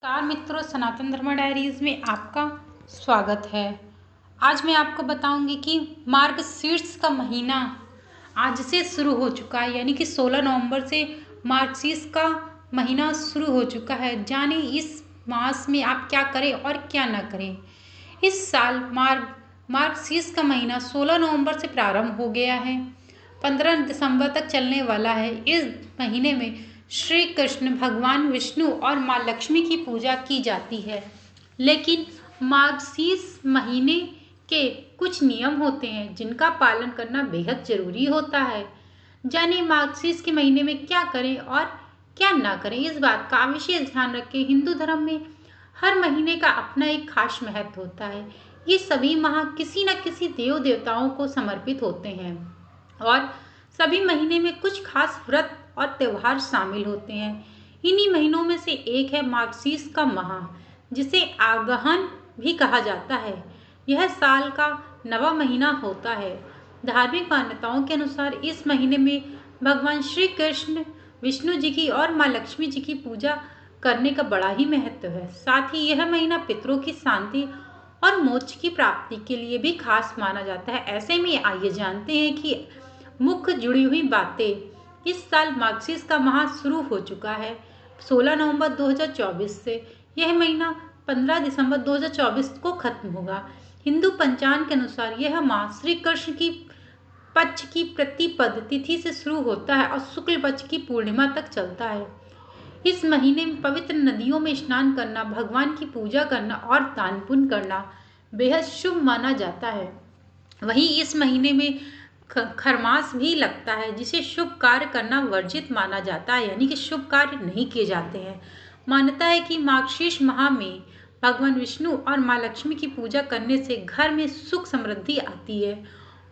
नमस्कार मित्रों, सनातन धर्म डायरीज में आपका स्वागत है। आज मैं आपको बताऊंगी कि मार्गशीर्ष का महीना आज से शुरू हो चुका है, यानी कि 16 नवंबर से मार्गशीर्ष का महीना शुरू हो चुका है। जाने इस मास में आप क्या करें और क्या ना करें। इस साल मार्गशीर्ष का महीना 16 नवंबर से प्रारंभ हो गया है, 15 दिसंबर तक चलने वाला है। इस महीने में श्री कृष्ण, भगवान विष्णु और माँ लक्ष्मी की पूजा की जाती है। लेकिन मार्गशीर्ष महीने के कुछ नियम होते हैं जिनका पालन करना बेहद जरूरी होता है। जानिए मार्गशीर्ष के महीने में क्या करें और क्या ना करें। इस बात का विशेष ध्यान रखें। हिंदू धर्म में हर महीने का अपना एक खास महत्व होता है। ये सभी माह किसी न किसी देव देवताओं को समर्पित होते हैं और सभी महीने में कुछ खास व्रत और त्योहार शामिल होते हैं। इन्हीं महीनों में से एक है मार्गशीर्ष का माह, जिसे आगहन भी कहा जाता है। यह साल का नवा महीना होता है। धार्मिक मान्यताओं के अनुसार इस महीने में भगवान श्री कृष्ण, विष्णु जी की और माँ लक्ष्मी जी की पूजा करने का बड़ा ही महत्व है। साथ ही यह महीना पितरों की शांति और मोक्ष की प्राप्ति के लिए भी खास माना जाता है। ऐसे में आइए जानते हैं कि मुख्य जुड़ी हुई बातें। इस साल मार्गशीर्ष का माह शुरू हो चुका है 16 नवंबर 2024 से। यह महीना 15 दिसंबर 2024 को खत्म होगा। हिंदू पंचांग के अनुसार यह माह श्री कृष्ण की पक्ष की प्रतिपद तिथि से शुरू होता है और शुक्ल पक्ष की पूर्णिमा तक चलता है। इस महीने में पवित्र नदियों में स्नान करना, भगवान की पूजा करना और दान पुण्य करना बेहद शुभ माना जाता है। वहीं इस महीने में खरमास भी लगता है, जिसे शुभ कार्य करना वर्जित माना जाता है, यानी कि शुभ कार्य नहीं किए जाते हैं। मान्यता है कि मार्गशीर्ष माह में भगवान विष्णु और माँ लक्ष्मी की पूजा करने से घर में सुख समृद्धि आती है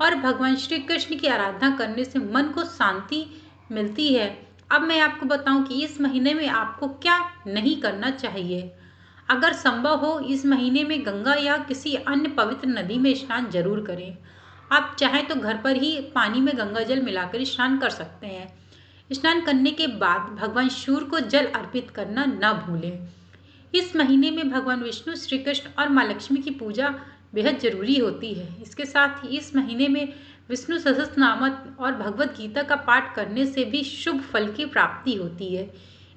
और भगवान श्री कृष्ण की आराधना करने से मन को शांति मिलती है। अब मैं आपको बताऊं कि इस महीने में आपको क्या नहीं करना चाहिए। अगर संभव हो इस महीने में गंगा या किसी अन्य पवित्र नदी में स्नान जरूर करें। आप चाहें तो घर पर ही पानी में गंगा जल मिलाकर स्नान कर सकते हैं। स्नान करने के बाद भगवान सूर्य को जल अर्पित करना न भूलें। इस महीने में भगवान विष्णु, श्री कृष्ण और माँ लक्ष्मी की पूजा बेहद जरूरी होती है। इसके साथ ही इस महीने में विष्णु सहस्त्रनाम और भगवत गीता का पाठ करने से भी शुभ फल की प्राप्ति होती है।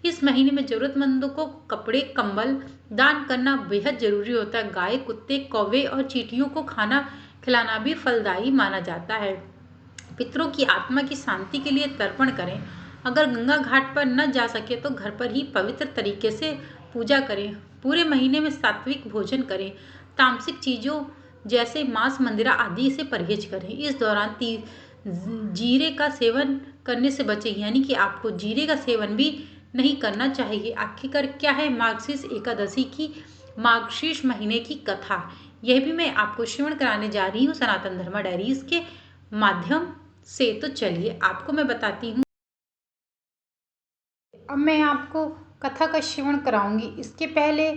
इस महीने में जरूरतमंदों को कपड़े, कंबल दान करना बेहद जरूरी होता है। गाय, कुत्ते, कौवे और चींटियों को खाना खिलाना भी फलदायी माना जाता है। पितरों की आत्मा की शांति के लिए तर्पण करें। अगर गंगा घाट पर न जा सके तो घर पर ही पवित्र तरीके से पूजा करें। पूरे महीने में सात्विक भोजन करें। तामसिक चीजों जैसे मांस, मंदिरा आदि से परहेज करें। इस दौरान जीरे का सेवन करने से बचें, यानी कि आपको जीरे का सेवन भी नहीं करना चाहिए। आखिरकार क्या है मार्गशीर्ष एकादशी की मार्गशीर्ष महीने की कथा, यह भी मैं आपको श्रवण कराने जा रही हूँ सनातन धर्म डायरीज के माध्यम से। तो चलिए आपको मैं बताती हूँ। अब मैं आपको कथा का श्रवण कराऊंगी। इसके पहले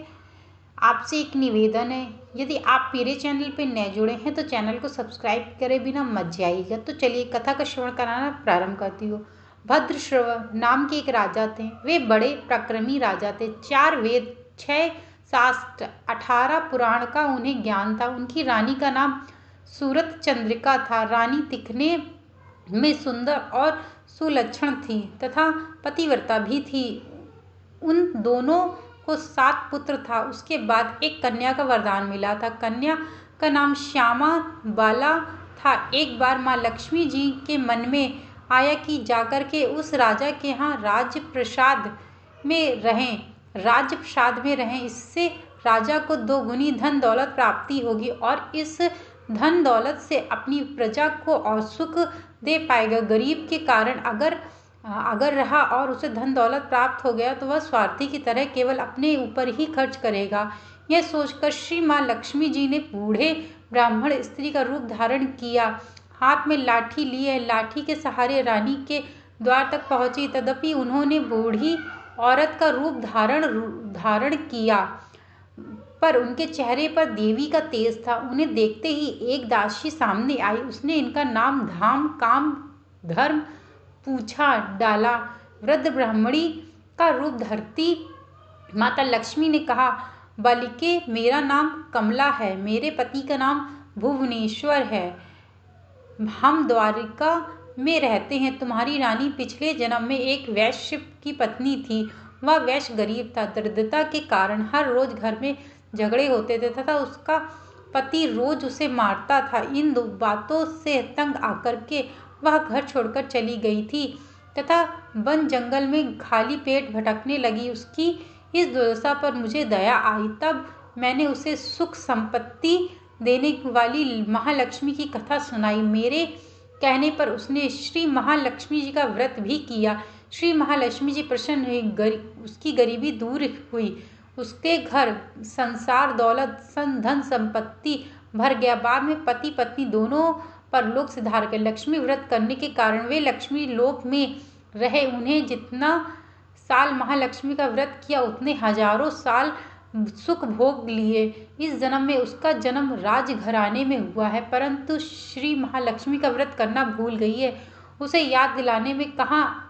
आपसे एक निवेदन है, यदि आप मेरे चैनल पर नए जुड़े हैं तो चैनल को सब्सक्राइब करे बिना मत जाइएगा। तो चलिए कथा का श्रवण कराना प्रारंभ करती हूँ। भद्रश्रव नाम के एक राजा थे। वे बड़े पराक्रमी राजा थे। 4 वेद, 6 शास्त्र, 18 पुराण का उन्हें ज्ञान था। उनकी रानी का नाम सूरत चंद्रिका था। रानी दिखने में सुंदर और सुलक्षण थी तथा पतिव्रता भी थी। उन दोनों को 7 पुत्र था। उसके बाद एक कन्या का वरदान मिला था। कन्या का नाम श्यामा बाला था। एक बार माँ लक्ष्मी जी के मन में आया कि जाकर के उस राजा के यहाँ राजप्रसाद में रहें। इससे राजा को 2 गुनी धन दौलत प्राप्ति होगी और इस धन दौलत से अपनी प्रजा को और सुख दे पाएगा। गरीब के कारण अगर रहा और उसे धन दौलत प्राप्त हो गया तो वह स्वार्थी की तरह केवल अपने ऊपर ही खर्च करेगा। यह सोचकर श्री माँ लक्ष्मी जी ने बूढ़े ब्राह्मण स्त्री का रूप धारण किया। हाथ में लाठी लिए लाठी के सहारे रानी के द्वार तक पहुंची। तदपि उन्होंने बूढ़ी औरत का रूप धारण किया, पर उनके चेहरे पर देवी का तेज था। उन्हें देखते ही एक दासी सामने आई। उसने इनका नाम, धाम, काम, धर्म पूछा डाला। वृद्ध ब्राह्मणी का रूप धरती माता लक्ष्मी ने कहा, बालिके, मेरा नाम कमला है, मेरे पति का नाम भुवनेश्वर है, हम द्वारिका में रहते हैं। तुम्हारी रानी पिछले जन्म में एक वैश्य की पत्नी थी। वह वैश्य गरीब था। दरिद्रता के कारण हर रोज घर में झगड़े होते थे तथा उसका पति रोज उसे मारता था। इन दो बातों से तंग आकर के वह घर छोड़कर चली गई थी तथा वन जंगल में खाली पेट भटकने लगी। उसकी इस दुर्दशा पर मुझे दया आई। तब मैंने उसे सुख संपत्ति देने वाली महालक्ष्मी की कथा सुनाई। मेरे कहने पर उसने श्री महालक्ष्मी जी का व्रत भी किया। श्री महालक्ष्मी जी प्रसन्न हुई, उसकी गरीबी दूर हुई, उसके घर संसार दौलत धन संपत्ति भर गया। बाद में पति पत्नी दोनों परलोक सिधार गए। लक्ष्मी व्रत करने के कारण वे लक्ष्मी लोक में रहे। उन्हें जितना साल महालक्ष्मी का व्रत किया उतने हजारों साल सुख भोग लिए। इस जन्म में उसका जन्म राजघराने में हुआ है, परंतु श्री महालक्ष्मी का व्रत करना भूल गई है। उसे याद दिलाने में कहाँ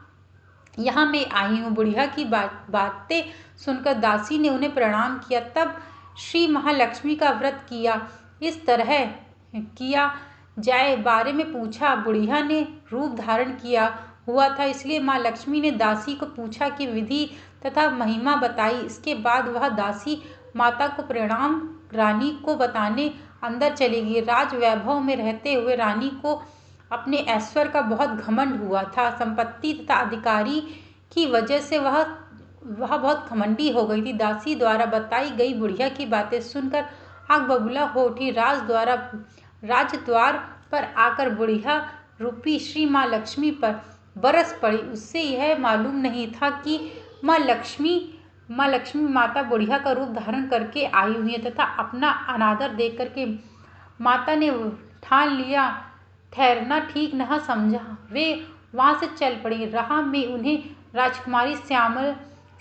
यहाँ मैं आई हूँ। बुढ़िया की बातें सुनकर दासी ने उन्हें प्रणाम किया। तब श्री महालक्ष्मी का व्रत किया इस तरह किया जाए बारे में पूछा। बुढ़िया ने रूप धारण किया हुआ था, इसलिए माँ लक्ष्मी ने दासी को पूछा कि विधि तथा महिमा बताई। इसके बाद वह दासी माता को प्रणाम रानी को बताने अंदर चली गई। राज वैभव में रहते हुए रानी को अपने ऐश्वर्य का बहुत घमंड हुआ था। संपत्ति तथा अधिकारी की वजह से वह बहुत घमंडी हो गई थी। दासी द्वारा बताई गई बुढ़िया की बातें सुनकर आग बबूला हो उठी। राजद्वार पर आकर बुढ़िया रूपी श्री माँ लक्ष्मी पर बरस पड़ी। उससे यह मालूम नहीं था कि माँ लक्ष्मी माता बुढ़िया का रूप धारण करके आई हुई है तथा अपना अनादर देख करके माता ने ठान लिया, ठहरना ठीक न समझा। वे वहाँ से चल पड़ी। राह में उन्हें राजकुमारी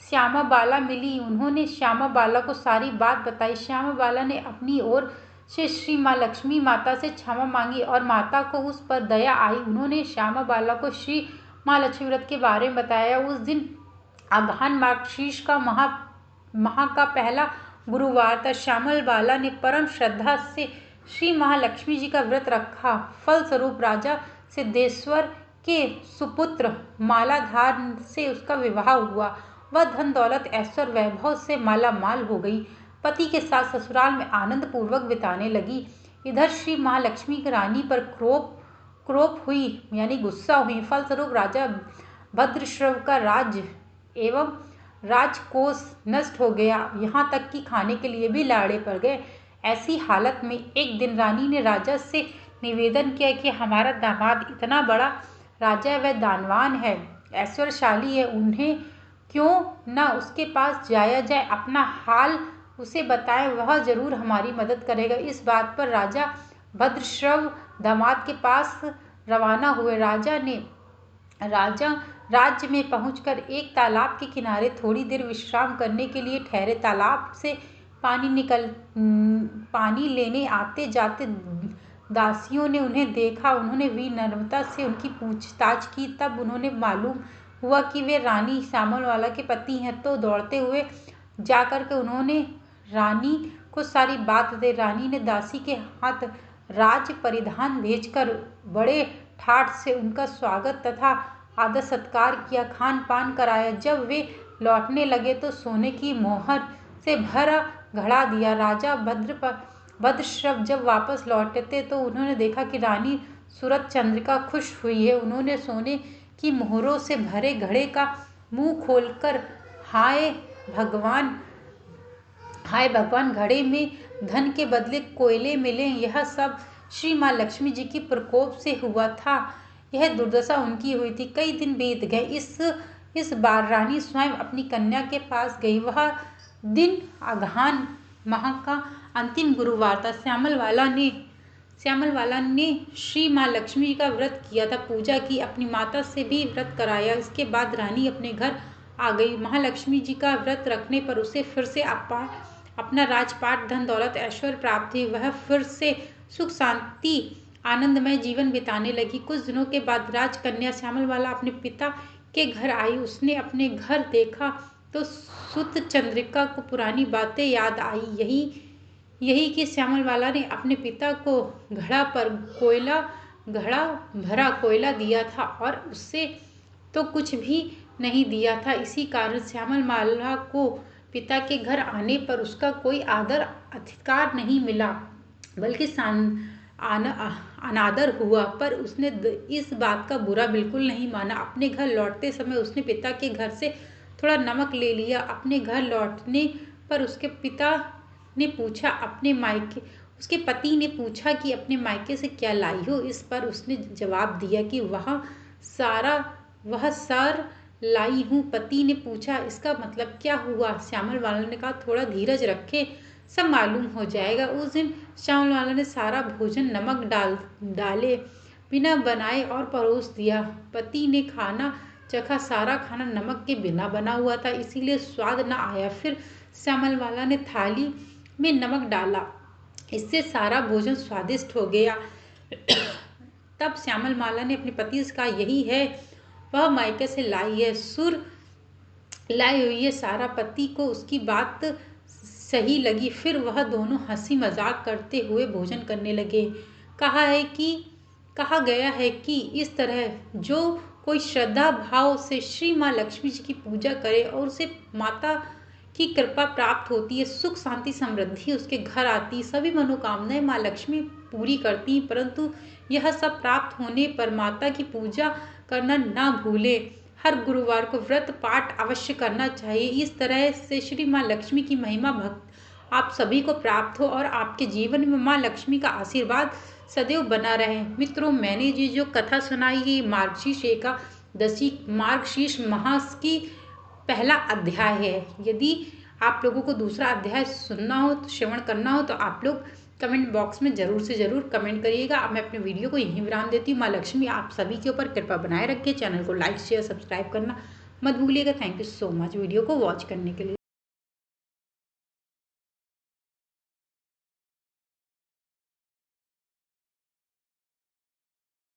श्यामा बाला मिली। उन्होंने श्यामा बाला को सारी बात बताई। श्यामा बाला ने अपनी ओर से श्री माँ लक्ष्मी माता से क्षमा मांगी और माता को उस पर दया आई। उन्होंने श्यामा बाला को श्री माँ लक्ष्मी व्रत के बारे में बताया। उस दिन अगहन मार्गशीर्ष का माह का पहला गुरुवार था। श्यामल बाला ने परम श्रद्धा से श्री महालक्ष्मी जी का व्रत रखा। फलस्वरूप राजा सिद्धेश्वर के सुपुत्र मालाधार से उसका विवाह हुआ। वह धन दौलत ऐश्वर्य वैभव से मालामाल हो गई। पति के साथ ससुराल में आनंद पूर्वक बिताने लगी। इधर श्री महालक्ष्मी की रानी पर क्रोध हुई यानी गुस्सा हुई। फलस्वरूप राजा भद्रश्रव का राज्य एवं राजकोष नष्ट हो गया। यहाँ तक कि खाने के लिए भी लाड़े पड़ गए। ऐसी हालत में एक दिन रानी ने राजा से निवेदन किया कि हमारा दामाद इतना बड़ा राजा है, वह दानवान है, ऐश्वर्यशाली है, उन्हें क्यों न उसके पास जाया जाए, अपना हाल उसे बताएं, वह जरूर हमारी मदद करेगा। इस बात पर राजा भद्रश्रव दामाद के पास रवाना हुए। राजा राज्य में पहुंचकर एक तालाब के किनारे थोड़ी देर विश्राम करने के लिए ठहरे। तालाब से पानी लेने आते जाते दासियों ने उन्हें देखा। उन्होंने विनम्रता से उनकी पूछताछ की। तब उन्होंने मालूम हुआ कि वे रानी श्यामलवाला के पति हैं। तो दौड़ते हुए जाकर के उन्होंने रानी को सारी बात बताई। रानी ने दासी के हाथ राज परिधान भेजकर बड़े ठाठ से उनका स्वागत तथा आदर सत्कार किया, खान पान कराया। जब वे लौटने लगे तो सोने की मोहर से भरा घड़ा दिया। राजा भद्रश्रव जब वापस लौटते तो उन्होंने देखा कि रानी सूरत चंद्रिका खुश हुई है। उन्होंने सोने की मोहरों से भरे घड़े का मुंह खोलकर हाय भगवान, घड़े में धन के बदले कोयले मिले। यह सब श्री माँ लक्ष्मी जी की प्रकोप से हुआ था। यह दुर्दशा उनकी हुई थी। कई दिन बीत गए। इस बार रानी स्वयं अपनी कन्या के पास गई। वह दिन अगहन माह का अंतिम गुरुवार था। श्यामलवाला ने श्री माँ लक्ष्मी जी का व्रत किया था, पूजा की, अपनी माता से भी व्रत कराया। इसके बाद रानी अपने घर आ गई। महालक्ष्मी जी का व्रत रखने पर उसे फिर से अपना राजपाट, धन दौलत, ऐश्वर्य प्राप्त हुई। वह फिर से सुख शांति आनंदमय जीवन बिताने लगी। कुछ दिनों के बाद राजकन्या श्यामलवाला अपने पिता के घर आई। उसने अपने घर देखा तो सुत चंद्रिका को पुरानी बातें याद आई। यही कि श्यामलवाला ने अपने पिता को घड़ा भरा कोयला दिया था और उससे तो कुछ भी नहीं दिया था। इसी कारण श्यामलवाला को पिता के घर आने पर उसका कोई आदर अधिकार नहीं मिला, बल्कि अनादर हुआ। पर उसने इस बात का बुरा बिल्कुल नहीं माना। अपने घर लौटते समय उसने पिता के घर से थोड़ा नमक ले लिया। अपने घर लौटने पर उसके पति ने पूछा कि अपने मायके से क्या लाई हो। इस पर उसने जवाब दिया कि वह सार लाई हूँ। पति ने पूछा, इसका मतलब क्या हुआ? श्यामलवाला ने कहा, थोड़ा धीरज रखे, सब मालूम हो जाएगा। उस दिन श्यामलवाला ने सारा भोजन नमक डाले बिना बनाए और परोस दिया। पति ने खाना चखा। सारा खाना नमक के बिना बना हुआ था, इसीलिए स्वाद न आया। फिर श्यामलवाला ने थाली में नमक डाला, इससे सारा भोजन स्वादिष्ट हो गया। तब श्यामलवाला ने अपने पति से कहा, यही है, वह मायके से लाई हुई है सारा। पति को उसकी बात सही लगी। फिर वह दोनों हंसी मजाक करते हुए भोजन करने लगे। कहा गया है कि इस तरह जो कोई श्रद्धा भाव से श्री माँ लक्ष्मी जी की पूजा करे और उसे माता की कृपा प्राप्त होती है, सुख शांति समृद्धि उसके घर आती, सभी मनोकामनाएं माँ लक्ष्मी पूरी करती। परंतु यह सब प्राप्त होने पर माता की पूजा करना ना भूले। हर गुरुवार को व्रत पाठ अवश्य करना चाहिए। इस तरह से श्री माँ लक्ष्मी की महिमा भक्त आप सभी को प्राप्त हो और आपके जीवन में माँ लक्ष्मी का आशीर्वाद सदैव बना रहे। मित्रों, मैंने ये जो कथा सुनाई है मार्गशीर्ष एकादशी मार्गशीर्ष मास की पहला अध्याय है। यदि आप लोगों को दूसरा अध्याय सुनना हो, तो श्रवण करना हो, तो आप लोग कमेंट बॉक्स में ज़रूर से ज़रूर कमेंट करिएगा। अब मैं अपने वीडियो को यहीं विराम देती हूँ। माँ लक्ष्मी आप सभी के ऊपर कृपा बनाए रखे। चैनल को लाइक शेयर सब्सक्राइब करना मत भूलिएगा। Thank you so much video को वॉच करने के लिए।